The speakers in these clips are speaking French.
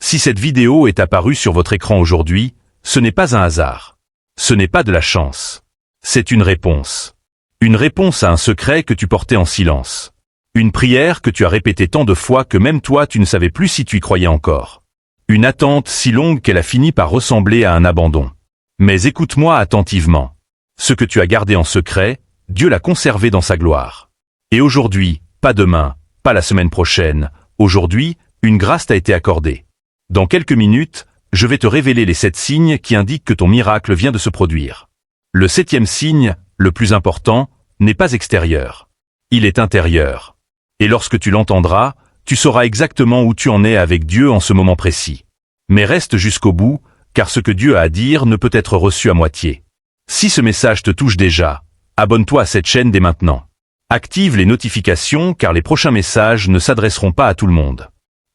Si cette vidéo est apparue sur votre écran aujourd'hui, ce n'est pas un hasard. Ce n'est pas de la chance. C'est une réponse. Une réponse à un secret que tu portais en silence. Une prière que tu as répétée tant de fois que même toi tu ne savais plus si tu y croyais encore. Une attente si longue qu'elle a fini par ressembler à un abandon. Mais écoute-moi attentivement. Ce que tu as gardé en secret, Dieu l'a conservé dans sa gloire. Et aujourd'hui, pas demain, pas la semaine prochaine, aujourd'hui, une grâce t'a été accordée. Dans quelques minutes, je vais te révéler les 7 signes qui indiquent que ton miracle vient de se produire. Le 7e signe, le plus important, n'est pas extérieur. Il est intérieur. Et lorsque tu l'entendras, tu sauras exactement où tu en es avec Dieu en ce moment précis. Mais reste jusqu'au bout, car ce que Dieu a à dire ne peut être reçu à moitié. Si ce message te touche déjà, abonne-toi à cette chaîne dès maintenant. Active les notifications car les prochains messages ne s'adresseront pas à tout le monde.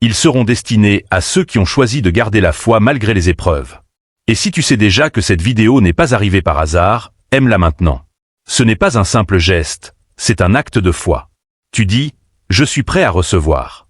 Ils seront destinés à ceux qui ont choisi de garder la foi malgré les épreuves. Et si tu sais déjà que cette vidéo n'est pas arrivée par hasard, aime-la maintenant. Ce n'est pas un simple geste, c'est un acte de foi. Tu dis, je suis prêt à recevoir.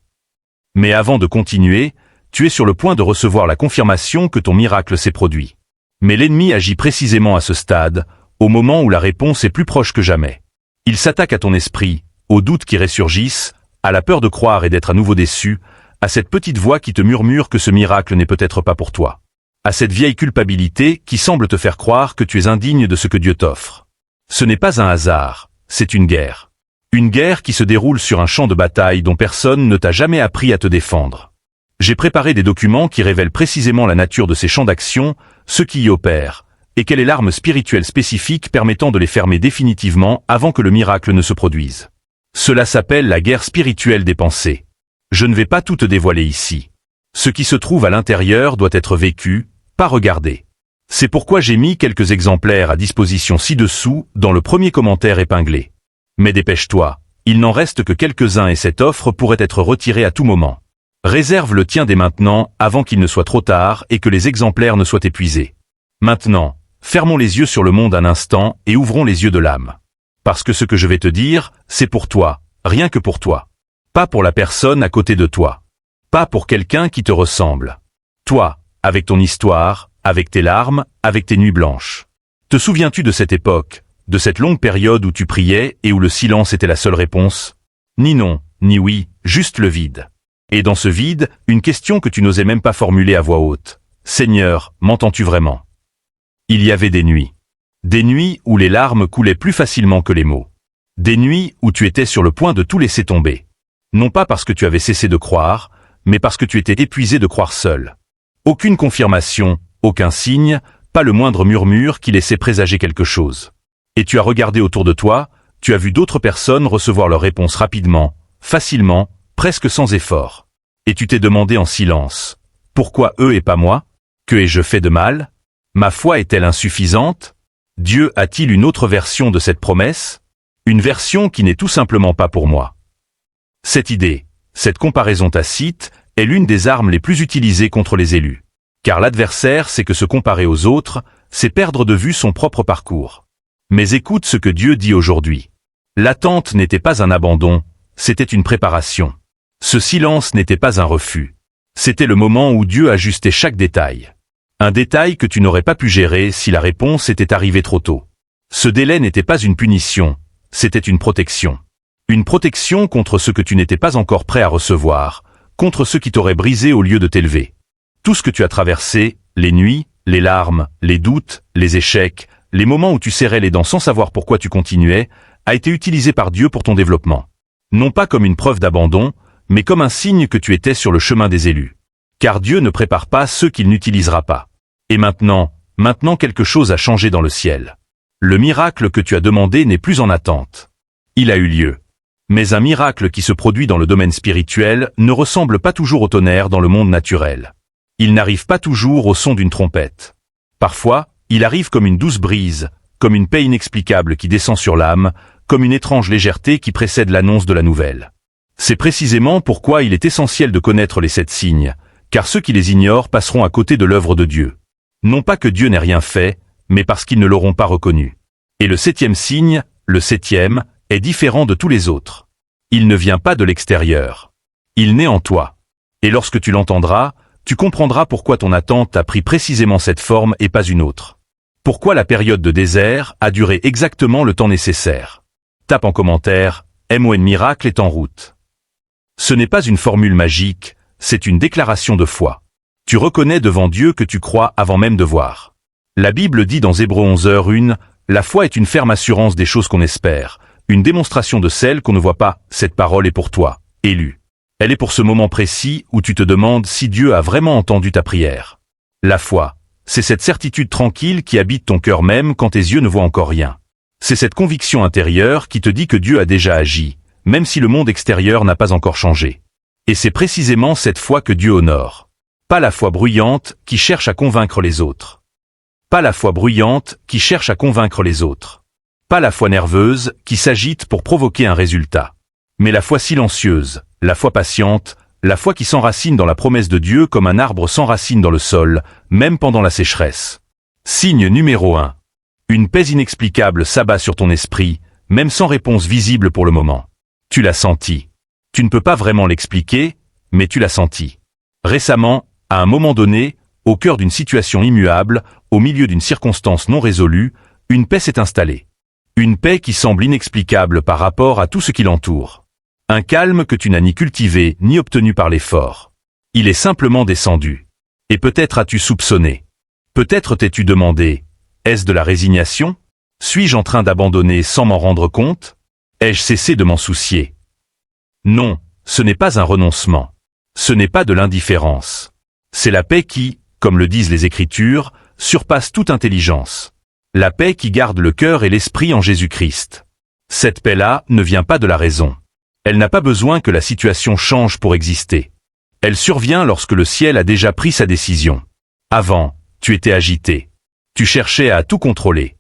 Mais avant de continuer, tu es sur le point de recevoir la confirmation que ton miracle s'est produit. Mais l'ennemi agit précisément à ce stade, au moment où la réponse est plus proche que jamais. Il s'attaque à ton esprit, aux doutes qui ressurgissent, à la peur de croire et d'être à nouveau déçu, à cette petite voix qui te murmure que ce miracle n'est peut-être pas pour toi. À cette vieille culpabilité qui semble te faire croire que tu es indigne de ce que Dieu t'offre. Ce n'est pas un hasard, c'est une guerre. Une guerre qui se déroule sur un champ de bataille dont personne ne t'a jamais appris à te défendre. J'ai préparé des documents qui révèlent précisément la nature de ces champs d'action, ceux qui y opèrent, et quelle est l'arme spirituelle spécifique permettant de les fermer définitivement avant que le miracle ne se produise. Cela s'appelle la guerre spirituelle des pensées. Je ne vais pas tout te dévoiler ici. Ce qui se trouve à l'intérieur doit être vécu, pas regardé. C'est pourquoi j'ai mis quelques exemplaires à disposition ci-dessous dans le premier commentaire épinglé. Mais dépêche-toi, il n'en reste que quelques-uns et cette offre pourrait être retirée à tout moment. Réserve le tien dès maintenant avant qu'il ne soit trop tard et que les exemplaires ne soient épuisés. Maintenant, fermons les yeux sur le monde un instant et ouvrons les yeux de l'âme. Parce que ce que je vais te dire, c'est pour toi, rien que pour toi. Pas pour la personne à côté de toi. Pas pour quelqu'un qui te ressemble. Toi, avec ton histoire, avec tes larmes, avec tes nuits blanches. Te souviens-tu de cette époque, de cette longue période où tu priais et où le silence était la seule réponse? Ni non, ni oui, juste le vide. Et dans ce vide, une question que tu n'osais même pas formuler à voix haute. Seigneur, m'entends-tu vraiment? Il y avait des nuits. Des nuits où les larmes coulaient plus facilement que les mots. Des nuits où tu étais sur le point de tout laisser tomber. Non pas parce que tu avais cessé de croire, mais parce que tu étais épuisé de croire seul. Aucune confirmation, aucun signe, pas le moindre murmure qui laissait présager quelque chose. Et tu as regardé autour de toi, tu as vu d'autres personnes recevoir leur réponse rapidement, facilement, presque sans effort. Et tu t'es demandé en silence, pourquoi eux et pas moi? Que ai-je fait de mal? Ma foi est-elle insuffisante? Dieu a-t-il une autre version de cette promesse? Une version qui n'est tout simplement pas pour moi. Cette idée, cette comparaison tacite, est l'une des armes les plus utilisées contre les élus. Car l'adversaire sait que se comparer aux autres, c'est perdre de vue son propre parcours. Mais écoute ce que Dieu dit aujourd'hui. L'attente n'était pas un abandon, c'était une préparation. Ce silence n'était pas un refus. C'était le moment où Dieu ajustait chaque détail. Un détail que tu n'aurais pas pu gérer si la réponse était arrivée trop tôt. Ce délai n'était pas une punition, c'était une protection. Une protection contre ce que tu n'étais pas encore prêt à recevoir, contre ce qui t'aurait brisé au lieu de t'élever. Tout ce que tu as traversé, les nuits, les larmes, les doutes, les échecs, les moments où tu serrais les dents sans savoir pourquoi tu continuais, a été utilisé par Dieu pour ton développement. Non pas comme une preuve d'abandon, mais comme un signe que tu étais sur le chemin des élus. Car Dieu ne prépare pas ceux qu'il n'utilisera pas. Et maintenant quelque chose a changé dans le ciel. Le miracle que tu as demandé n'est plus en attente. Il a eu lieu. Mais un miracle qui se produit dans le domaine spirituel ne ressemble pas toujours au tonnerre dans le monde naturel. Il n'arrive pas toujours au son d'une trompette. Parfois, il arrive comme une douce brise, comme une paix inexplicable qui descend sur l'âme, comme une étrange légèreté qui précède l'annonce de la nouvelle. C'est précisément pourquoi il est essentiel de connaître les 7 signes, car ceux qui les ignorent passeront à côté de l'œuvre de Dieu. Non pas que Dieu n'ait rien fait, mais parce qu'ils ne l'auront pas reconnu. Et le 7e signe, le 7e, est différent de tous les autres. Il ne vient pas de l'extérieur. Il naît en toi. Et lorsque tu l'entendras, tu comprendras pourquoi ton attente a pris précisément cette forme et pas une autre. Pourquoi la période de désert a duré exactement le temps nécessaire. Tape en commentaire, MON miracle est en route. Ce n'est pas une formule magique, c'est une déclaration de foi. Tu reconnais devant Dieu que tu crois avant même de voir. La Bible dit dans Hébreux 11h1, la foi est une ferme assurance des choses qu'on espère, une démonstration de celles qu'on ne voit pas. Cette parole est pour toi, élu. Elle est pour ce moment précis où tu te demandes si Dieu a vraiment entendu ta prière. La foi, c'est cette certitude tranquille qui habite ton cœur même quand tes yeux ne voient encore rien. C'est cette conviction intérieure qui te dit que Dieu a déjà agi, même si le monde extérieur n'a pas encore changé. Et c'est précisément cette foi que Dieu honore. Pas la foi bruyante qui cherche à convaincre les autres. Pas la foi bruyante qui cherche à convaincre les autres. Pas la foi nerveuse qui s'agite pour provoquer un résultat. Mais la foi silencieuse, la foi patiente, la foi qui s'enracine dans la promesse de Dieu comme un arbre s'enracine dans le sol, même pendant la sécheresse. Signe numéro 1. Une paix inexplicable s'abat sur ton esprit, même sans réponse visible pour le moment. Tu l'as senti. Tu ne peux pas vraiment l'expliquer, mais tu l'as senti. Récemment, à un moment donné, au cœur d'une situation immuable, au milieu d'une circonstance non résolue, une paix s'est installée. Une paix qui semble inexplicable par rapport à tout ce qui l'entoure. Un calme que tu n'as ni cultivé ni obtenu par l'effort. Il est simplement descendu. Et peut-être as-tu soupçonné. Peut-être t'es-tu demandé, est-ce de la résignation? Suis-je en train d'abandonner sans m'en rendre compte? Ai-je cessé de m'en soucier? Non, ce n'est pas un renoncement. Ce n'est pas de l'indifférence. C'est la paix qui, comme le disent les Écritures, surpasse toute intelligence. La paix qui garde le cœur et l'esprit en Jésus-Christ. Cette paix-là ne vient pas de la raison. Elle n'a pas besoin que la situation change pour exister. Elle survient lorsque le ciel a déjà pris sa décision. Avant, tu étais agité. Tu cherchais à tout contrôler.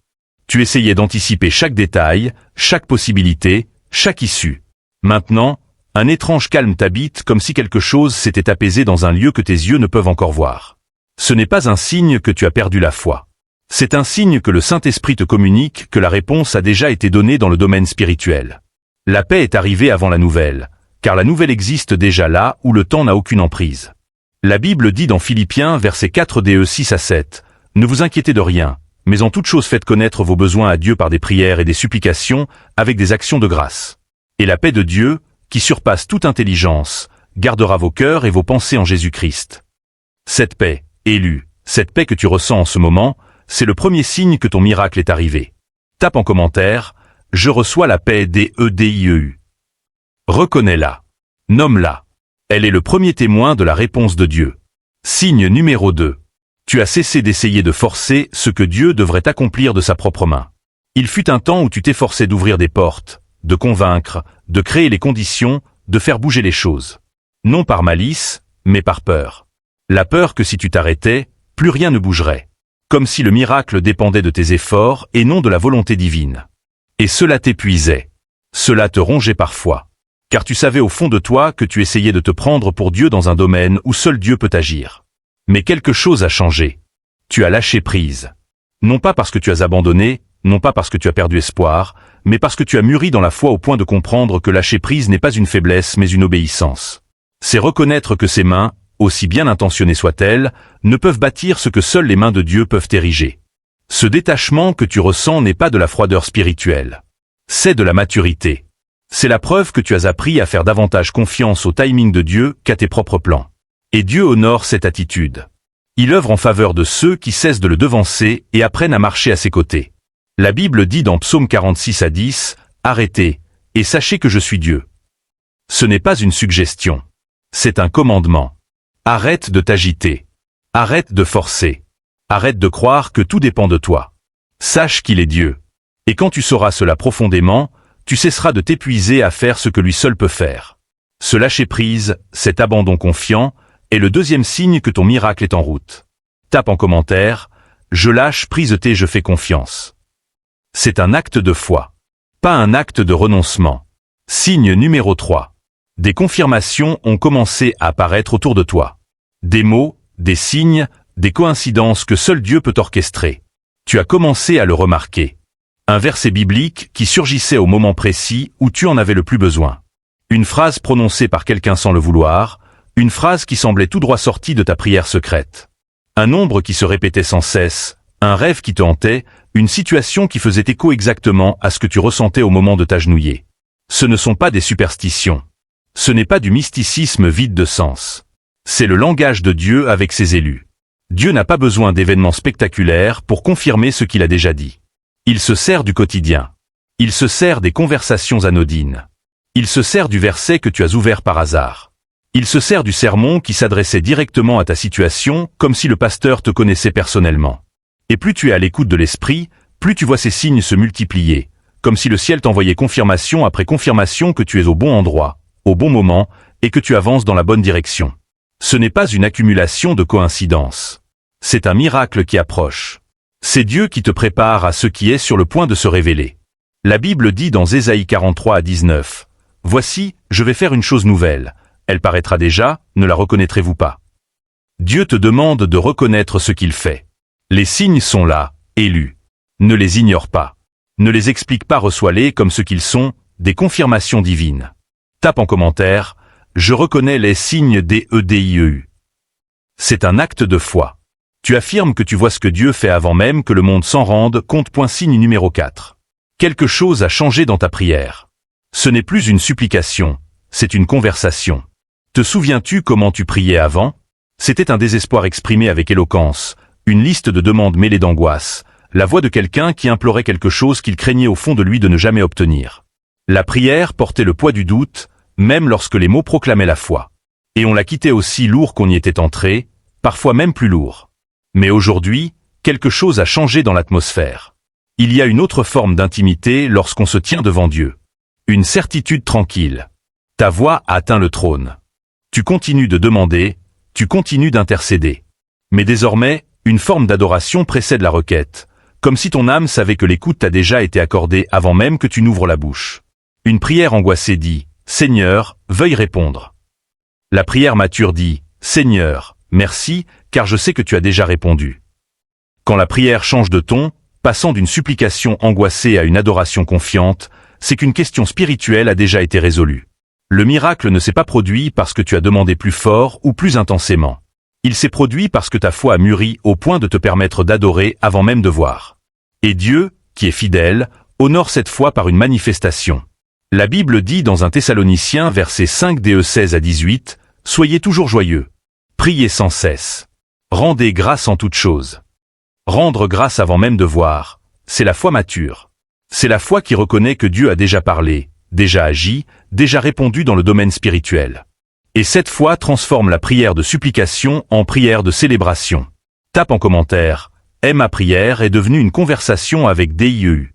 Tu essayais d'anticiper chaque détail, chaque possibilité, chaque issue. Maintenant, un étrange calme t'habite comme si quelque chose s'était apaisé dans un lieu que tes yeux ne peuvent encore voir. Ce n'est pas un signe que tu as perdu la foi. C'est un signe que le Saint-Esprit te communique que la réponse a déjà été donnée dans le domaine spirituel. La paix est arrivée avant la nouvelle, car la nouvelle existe déjà là où le temps n'a aucune emprise. La Bible dit dans Philippiens versets 4 6 à 7, « Ne vous inquiétez de rien, mais en toute chose faites connaître vos besoins à Dieu par des prières et des supplications, avec des actions de grâce. Et la paix de Dieu, qui surpasse toute intelligence, gardera vos cœurs et vos pensées en Jésus-Christ. » Cette paix, élue, cette paix que tu ressens en ce moment, c'est le premier signe que ton miracle est arrivé. Tape en commentaire, « Je reçois la paix DEDIEU ». Reconnais-la. Nomme-la. Elle est le premier témoin de la réponse de Dieu. Signe numéro 2. Tu as cessé d'essayer de forcer ce que Dieu devrait accomplir de sa propre main. Il fut un temps où tu t'efforçais d'ouvrir des portes, de convaincre, de créer les conditions, de faire bouger les choses. Non par malice, mais par peur. La peur que si tu t'arrêtais, plus rien ne bougerait. Comme si le miracle dépendait de tes efforts et non de la volonté divine. Et cela t'épuisait. Cela te rongeait parfois. Car tu savais au fond de toi que tu essayais de te prendre pour Dieu dans un domaine où seul Dieu peut agir. Mais quelque chose a changé. Tu as lâché prise. Non pas parce que tu as abandonné, non pas parce que tu as perdu espoir, mais parce que tu as mûri dans la foi au point de comprendre que lâcher prise n'est pas une faiblesse mais une obéissance. C'est reconnaître que ces mains, aussi bien intentionnées soient-elles, ne peuvent bâtir ce que seules les mains de Dieu peuvent ériger. Ce détachement que tu ressens n'est pas de la froideur spirituelle. C'est de la maturité. C'est la preuve que tu as appris à faire davantage confiance au timing de Dieu qu'à tes propres plans. Et Dieu honore cette attitude. Il œuvre en faveur de ceux qui cessent de le devancer et apprennent à marcher à ses côtés. La Bible dit dans Psaume 46-10, « Arrêtez, et sachez que je suis Dieu. » Ce n'est pas une suggestion. C'est un commandement. Arrête de t'agiter. Arrête de forcer. Arrête de croire que tout dépend de toi. Sache qu'il est Dieu. Et quand tu sauras cela profondément, tu cesseras de t'épuiser à faire ce que lui seul peut faire. Ce lâcher-prise, cet abandon confiant, est le deuxième signe que ton miracle est en route. Tape en commentaire, « Je lâche prise et je fais confiance ». C'est un acte de foi. Pas un acte de renoncement. Signe numéro 3. Des confirmations ont commencé à apparaître autour de toi. Des mots, des signes, des coïncidences que seul Dieu peut orchestrer. Tu as commencé à le remarquer. Un verset biblique qui surgissait au moment précis où tu en avais le plus besoin. Une phrase prononcée par quelqu'un sans le vouloir, Une phrase qui semblait tout droit sortie de ta prière secrète. Un nombre qui se répétait sans cesse, un rêve qui te hantait, une situation qui faisait écho exactement à ce que tu ressentais au moment de t'agenouiller. Ce ne sont pas des superstitions. Ce n'est pas du mysticisme vide de sens. C'est le langage de Dieu avec ses élus. Dieu n'a pas besoin d'événements spectaculaires pour confirmer ce qu'il a déjà dit. Il se sert du quotidien. Il se sert des conversations anodines. Il se sert du verset que tu as ouvert par hasard. Il se sert du sermon qui s'adressait directement à ta situation, comme si le pasteur te connaissait personnellement. Et plus tu es à l'écoute de l'esprit, plus tu vois ces signes se multiplier, comme si le ciel t'envoyait confirmation après confirmation que tu es au bon endroit, au bon moment, et que tu avances dans la bonne direction. Ce n'est pas une accumulation de coïncidences. C'est un miracle qui approche. C'est Dieu qui te prépare à ce qui est sur le point de se révéler. La Bible dit dans Ésaïe 43 à 19, « Voici, je vais faire une chose nouvelle. Elle paraîtra déjà, ne la reconnaîtrez-vous pas ?» Dieu te demande de reconnaître ce qu'il fait. Les signes sont là, élus. Ne les ignore pas. Ne les explique pas, reçois-les comme ce qu'ils sont, des confirmations divines. Tape en commentaire, je reconnais les signes des EDIEU. C'est un acte de foi. Tu affirmes que tu vois ce que Dieu fait avant même que le monde s'en rende compte. Signe numéro 4. Quelque chose a changé dans ta prière. Ce n'est plus une supplication, c'est une conversation. Te souviens-tu comment tu priais avant? C'était un désespoir exprimé avec éloquence, une liste de demandes mêlées d'angoisse, la voix de quelqu'un qui implorait quelque chose qu'il craignait au fond de lui de ne jamais obtenir. La prière portait le poids du doute, même lorsque les mots proclamaient la foi. Et on la quittait aussi lourd qu'on y était entré, parfois même plus lourd. Mais aujourd'hui, quelque chose a changé dans l'atmosphère. Il y a une autre forme d'intimité lorsqu'on se tient devant Dieu. Une certitude tranquille. Ta voix a atteint le trône. Tu continues de demander, tu continues d'intercéder. Mais désormais, une forme d'adoration précède la requête, comme si ton âme savait que l'écoute t'a déjà été accordée avant même que tu n'ouvres la bouche. Une prière angoissée dit, « Seigneur, veuille répondre ». La prière mature dit, « Seigneur, merci, car je sais que tu as déjà répondu ». Quand la prière change de ton, passant d'une supplication angoissée à une adoration confiante, c'est qu'une question spirituelle a déjà été résolue. Le miracle ne s'est pas produit parce que tu as demandé plus fort ou plus intensément. Il s'est produit parce que ta foi a mûri au point de te permettre d'adorer avant même de voir. Et Dieu, qui est fidèle, honore cette foi par une manifestation. La Bible dit dans 1 Thessaloniciens verset 5 DE 16 à 18, « Soyez toujours joyeux. Priez sans cesse. Rendez grâce en toutes choses. » Rendre grâce avant même de voir, c'est la foi mature. C'est la foi qui reconnaît que Dieu a déjà parlé, déjà agi, déjà répondu dans le domaine spirituel. Et cette foi transforme la prière de supplication en prière de célébration. Tape en commentaire, ma prière est devenue une conversation avec DIEU.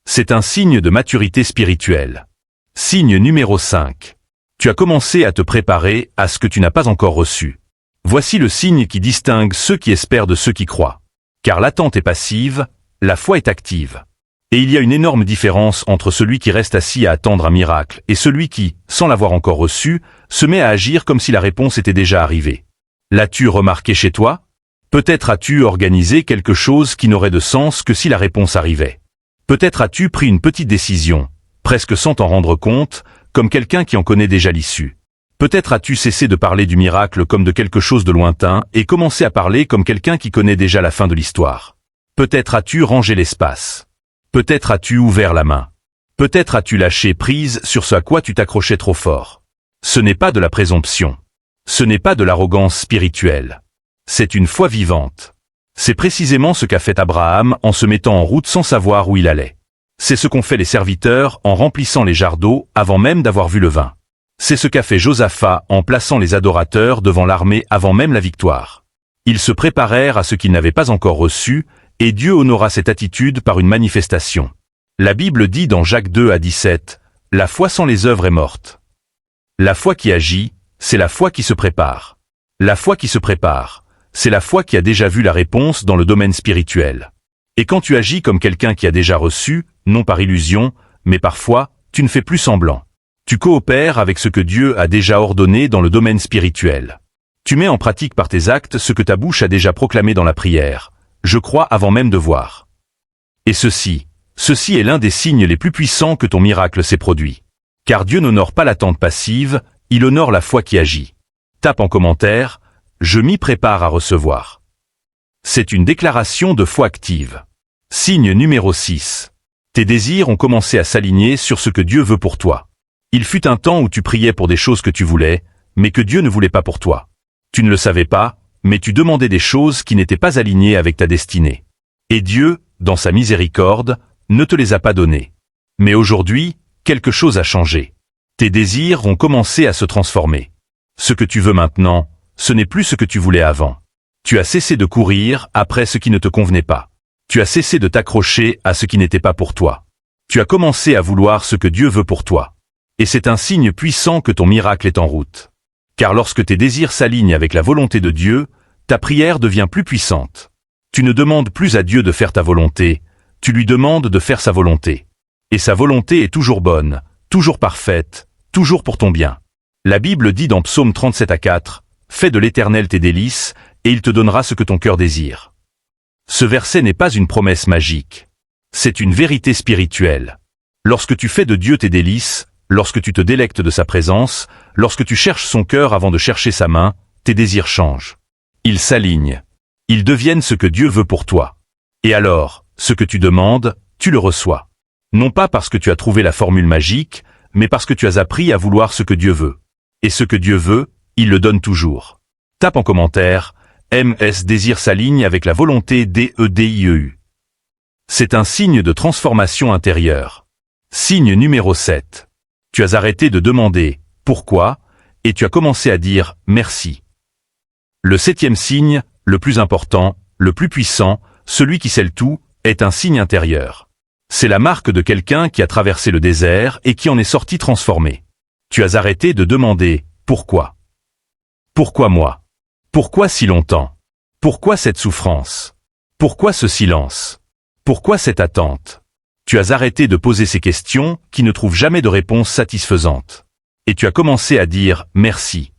C'est un signe de maturité spirituelle. Signe numéro 5. Tu as commencé à te préparer à ce que tu n'as pas encore reçu. Voici le signe qui distingue ceux qui espèrent de ceux qui croient. Car l'attente est passive, la foi est active. Et il y a une énorme différence entre celui qui reste assis à attendre un miracle et celui qui, sans l'avoir encore reçu, se met à agir comme si la réponse était déjà arrivée. L'as-tu remarqué chez toi? Peut-être as-tu organisé quelque chose qui n'aurait de sens que si la réponse arrivait. Peut-être as-tu pris une petite décision, presque sans t'en rendre compte, comme quelqu'un qui en connaît déjà l'issue. Peut-être as-tu cessé de parler du miracle comme de quelque chose de lointain et commencé à parler comme quelqu'un qui connaît déjà la fin de l'histoire. Peut-être as-tu rangé l'espace. Peut-être as-tu ouvert la main. Peut-être as-tu lâché prise sur ce à quoi tu t'accrochais trop fort. Ce n'est pas de la présomption. Ce n'est pas de l'arrogance spirituelle. C'est une foi vivante. C'est précisément ce qu'a fait Abraham en se mettant en route sans savoir où il allait. C'est ce qu'ont fait les serviteurs en remplissant les jarres d'eau avant même d'avoir vu le vin. C'est ce qu'a fait Josaphat en plaçant les adorateurs devant l'armée avant même la victoire. Ils se préparèrent à ce qu'ils n'avaient pas encore reçu, et Dieu honora cette attitude par une manifestation. La Bible dit dans Jacques 2 à 17, « La foi sans les œuvres est morte. » La foi qui agit, c'est la foi qui se prépare. La foi qui se prépare, c'est la foi qui a déjà vu la réponse dans le domaine spirituel. Et quand tu agis comme quelqu'un qui a déjà reçu, non par illusion, mais par foi, tu ne fais plus semblant. Tu coopères avec ce que Dieu a déjà ordonné dans le domaine spirituel. Tu mets en pratique par tes actes ce que ta bouche a déjà proclamé dans la prière. Je crois avant même de voir. Et ceci est l'un des signes les plus puissants que ton miracle s'est produit. Car Dieu n'honore pas l'attente passive, il honore la foi qui agit. Tape en commentaire, je m'y prépare à recevoir. C'est une déclaration de foi active. Signe numéro 6. Tes désirs ont commencé à s'aligner sur ce que Dieu veut pour toi. Il fut un temps où tu priais pour des choses que tu voulais, mais que Dieu ne voulait pas pour toi. Tu ne le savais pas, mais tu demandais des choses qui n'étaient pas alignées avec ta destinée. Et Dieu, dans sa miséricorde, ne te les a pas données. Mais aujourd'hui, quelque chose a changé. Tes désirs ont commencé à se transformer. Ce que tu veux maintenant, ce n'est plus ce que tu voulais avant. Tu as cessé de courir après ce qui ne te convenait pas. Tu as cessé de t'accrocher à ce qui n'était pas pour toi. Tu as commencé à vouloir ce que Dieu veut pour toi. Et c'est un signe puissant que ton miracle est en route. Car lorsque tes désirs s'alignent avec la volonté de Dieu, ta prière devient plus puissante. Tu ne demandes plus à Dieu de faire ta volonté, tu lui demandes de faire sa volonté. Et sa volonté est toujours bonne, toujours parfaite, toujours pour ton bien. La Bible dit dans Psaume 37-4, « Fais de l'Éternel tes délices, et il te donnera ce que ton cœur désire. » Ce verset n'est pas une promesse magique. C'est une vérité spirituelle. Lorsque tu fais de Dieu tes délices, lorsque tu te délectes de sa présence, lorsque tu cherches son cœur avant de chercher sa main, tes désirs changent. Ils s'alignent. Ils deviennent ce que Dieu veut pour toi. Et alors, ce que tu demandes, tu le reçois. Non pas parce que tu as trouvé la formule magique, mais parce que tu as appris à vouloir ce que Dieu veut. Et ce que Dieu veut, il le donne toujours. Tape en commentaire, MS désir s'aligne avec la volonté DEDIEU. C'est un signe de transformation intérieure. Signe numéro 7. Tu as arrêté de demander « pourquoi ?» et tu as commencé à dire « merci ». Le 7e signe, le plus important, le plus puissant, celui qui scelle tout, est un signe intérieur. C'est la marque de quelqu'un qui a traversé le désert et qui en est sorti transformé. Tu as arrêté de demander « pourquoi ?» Pourquoi moi? Pourquoi si longtemps? Pourquoi cette souffrance? Pourquoi ce silence? Pourquoi cette attente? Tu as arrêté de poser ces questions qui ne trouvent jamais de réponse satisfaisante. Et tu as commencé à dire « merci ».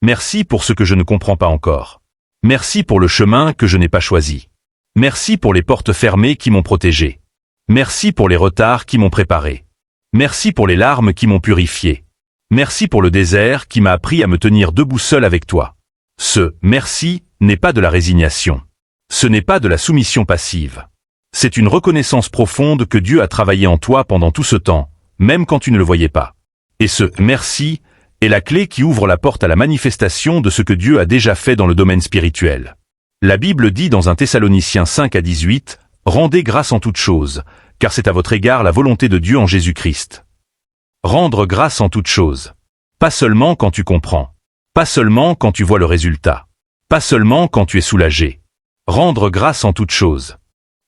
Merci pour ce que je ne comprends pas encore. Merci pour le chemin que je n'ai pas choisi. Merci pour les portes fermées qui m'ont protégé. Merci pour les retards qui m'ont préparé. Merci pour les larmes qui m'ont purifié. Merci pour le désert qui m'a appris à me tenir debout seul avec toi. Ce « merci » n'est pas de la résignation. Ce n'est pas de la soumission passive. C'est une reconnaissance profonde que Dieu a travaillé en toi pendant tout ce temps, même quand tu ne le voyais pas. Et ce « merci » est la clé qui ouvre la porte à la manifestation de ce que Dieu a déjà fait dans le domaine spirituel. La Bible dit dans 1 Thessaloniciens 5-18, « Rendez grâce en toutes choses, car c'est à votre égard la volonté de Dieu en Jésus-Christ. » Rendre grâce en toutes choses. Pas seulement quand tu comprends. Pas seulement quand tu vois le résultat. Pas seulement quand tu es soulagé. Rendre grâce en toutes choses.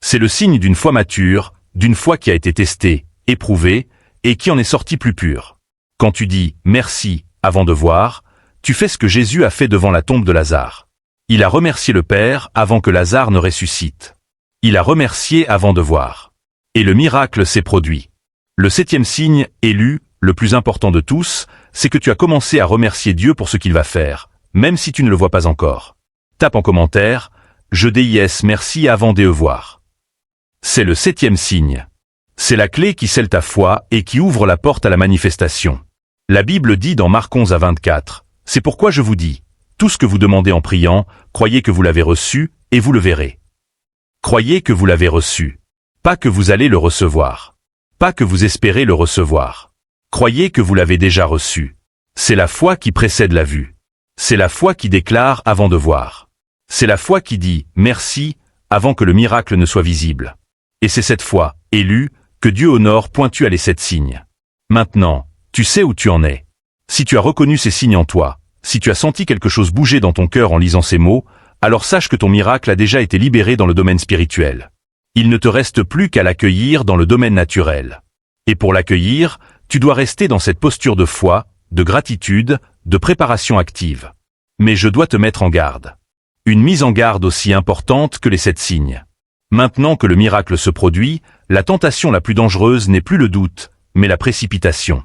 C'est le signe d'une foi mature, d'une foi qui a été testée, éprouvée, et qui en est sortie plus pure. Quand tu dis « merci » avant de voir, tu fais ce que Jésus a fait devant la tombe de Lazare. Il a remercié le Père avant que Lazare ne ressuscite. Il a remercié avant de voir. Et le miracle s'est produit. Le 7e signe, élu, le plus important de tous, c'est que tu as commencé à remercier Dieu pour ce qu'il va faire, même si tu ne le vois pas encore. Tape en commentaire, je dis merci avant de voir. C'est le 7e signe. C'est la clé qui scelle ta foi et qui ouvre la porte à la manifestation. La Bible dit dans Marc 11-24, « C'est pourquoi je vous dis, tout ce que vous demandez en priant, croyez que vous l'avez reçu, et vous le verrez. » Croyez que vous l'avez reçu. Pas que vous allez le recevoir. Pas que vous espérez le recevoir. Croyez que vous l'avez déjà reçu. C'est la foi qui précède la vue. C'est la foi qui déclare avant de voir. C'est la foi qui dit « merci » avant que le miracle ne soit visible. Et c'est cette foi, élue, que Dieu honore pointu à les 7 signes. Maintenant, tu sais où tu en es. Si tu as reconnu ces signes en toi, si tu as senti quelque chose bouger dans ton cœur en lisant ces mots, alors sache que ton miracle a déjà été libéré dans le domaine spirituel. Il ne te reste plus qu'à l'accueillir dans le domaine naturel. Et pour l'accueillir, tu dois rester dans cette posture de foi, de gratitude, de préparation active. Mais je dois te mettre en garde. Une mise en garde aussi importante que les 7 signes. Maintenant que le miracle se produit, la tentation la plus dangereuse n'est plus le doute, mais la précipitation.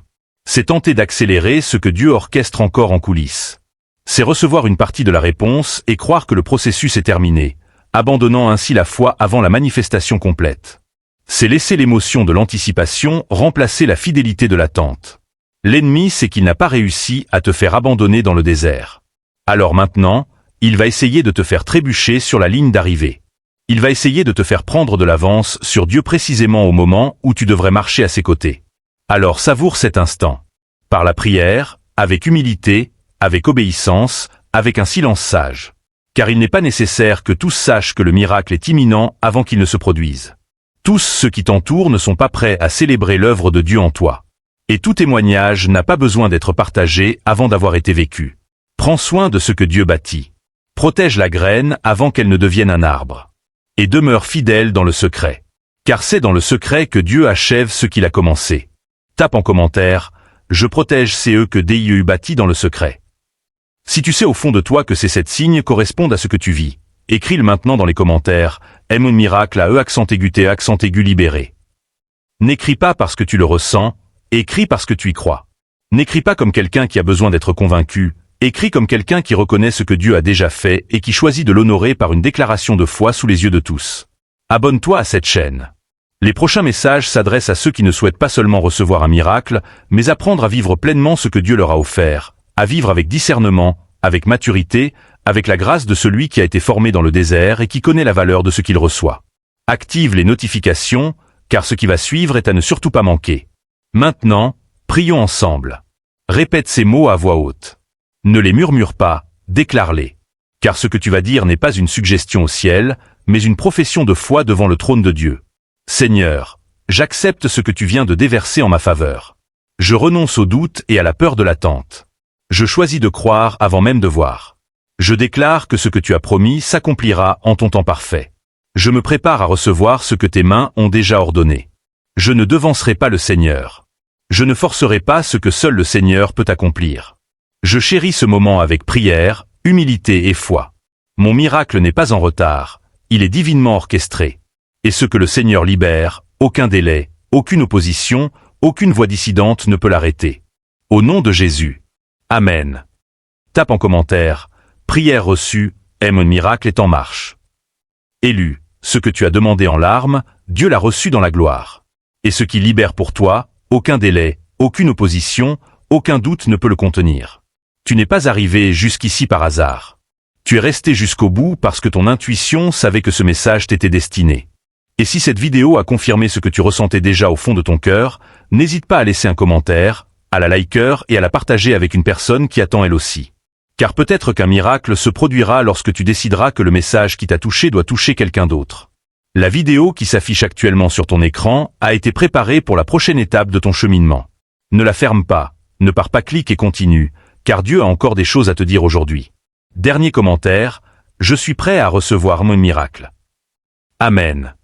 C'est tenter d'accélérer ce que Dieu orchestre encore en coulisses. C'est recevoir une partie de la réponse et croire que le processus est terminé, abandonnant ainsi la foi avant la manifestation complète. C'est laisser l'émotion de l'anticipation remplacer la fidélité de l'attente. L'ennemi sait qu'il n'a pas réussi à te faire abandonner dans le désert. Alors maintenant, il va essayer de te faire trébucher sur la ligne d'arrivée. Il va essayer de te faire prendre de l'avance sur Dieu précisément au moment où tu devrais marcher à ses côtés. Alors savoure cet instant. Par la prière, avec humilité, avec obéissance, avec un silence sage. Car il n'est pas nécessaire que tous sachent que le miracle est imminent avant qu'il ne se produise. Tous ceux qui t'entourent ne sont pas prêts à célébrer l'œuvre de Dieu en toi. Et tout témoignage n'a pas besoin d'être partagé avant d'avoir été vécu. Prends soin de ce que Dieu bâtit. Protège la graine avant qu'elle ne devienne un arbre. Et demeure fidèle dans le secret. Car c'est dans le secret que Dieu achève ce qu'il a commencé. Tape en commentaire, je protège CE que DIE bâtit dans le secret. Si tu sais au fond de toi que ces 7 signes correspondent à ce que tu vis, écris-le maintenant dans les commentaires, M miracle à E accent aigu T accent aigu libéré. N'écris pas parce que tu le ressens, écris parce que tu y crois. N'écris pas comme quelqu'un qui a besoin d'être convaincu, écris comme quelqu'un qui reconnaît ce que Dieu a déjà fait et qui choisit de l'honorer par une déclaration de foi sous les yeux de tous. Abonne-toi à cette chaîne. Les prochains messages s'adressent à ceux qui ne souhaitent pas seulement recevoir un miracle, mais apprendre à vivre pleinement ce que Dieu leur a offert, à vivre avec discernement, avec maturité, avec la grâce de celui qui a été formé dans le désert et qui connaît la valeur de ce qu'il reçoit. Active les notifications, car ce qui va suivre est à ne surtout pas manquer. Maintenant, prions ensemble. Répète ces mots à voix haute. Ne les murmure pas, déclare-les. Car ce que tu vas dire n'est pas une suggestion au ciel, mais une profession de foi devant le trône de Dieu. Seigneur, j'accepte ce que tu viens de déverser en ma faveur. Je renonce au doute et à la peur de l'attente. Je choisis de croire avant même de voir. Je déclare que ce que tu as promis s'accomplira en ton temps parfait. Je me prépare à recevoir ce que tes mains ont déjà ordonné. Je ne devancerai pas le Seigneur. Je ne forcerai pas ce que seul le Seigneur peut accomplir. Je chéris ce moment avec prière, humilité et foi. Mon miracle n'est pas en retard, il est divinement orchestré. Et ce que le Seigneur libère, aucun délai, aucune opposition, aucune voix dissidente ne peut l'arrêter. Au nom de Jésus. Amen. Tape en commentaire, prière reçue, M miracle est en marche. Élu, ce que tu as demandé en larmes, Dieu l'a reçu dans la gloire. Et ce qui libère pour toi, aucun délai, aucune opposition, aucun doute ne peut le contenir. Tu n'es pas arrivé jusqu'ici par hasard. Tu es resté jusqu'au bout parce que ton intuition savait que ce message t'était destiné. Et si cette vidéo a confirmé ce que tu ressentais déjà au fond de ton cœur, n'hésite pas à laisser un commentaire, à la liker et à la partager avec une personne qui attend elle aussi. Car peut-être qu'un miracle se produira lorsque tu décideras que le message qui t'a touché doit toucher quelqu'un d'autre. La vidéo qui s'affiche actuellement sur ton écran a été préparée pour la prochaine étape de ton cheminement. Ne la ferme pas, ne pars pas, clique et continue, car Dieu a encore des choses à te dire aujourd'hui. Dernier commentaire, je suis prêt à recevoir mon miracle. Amen.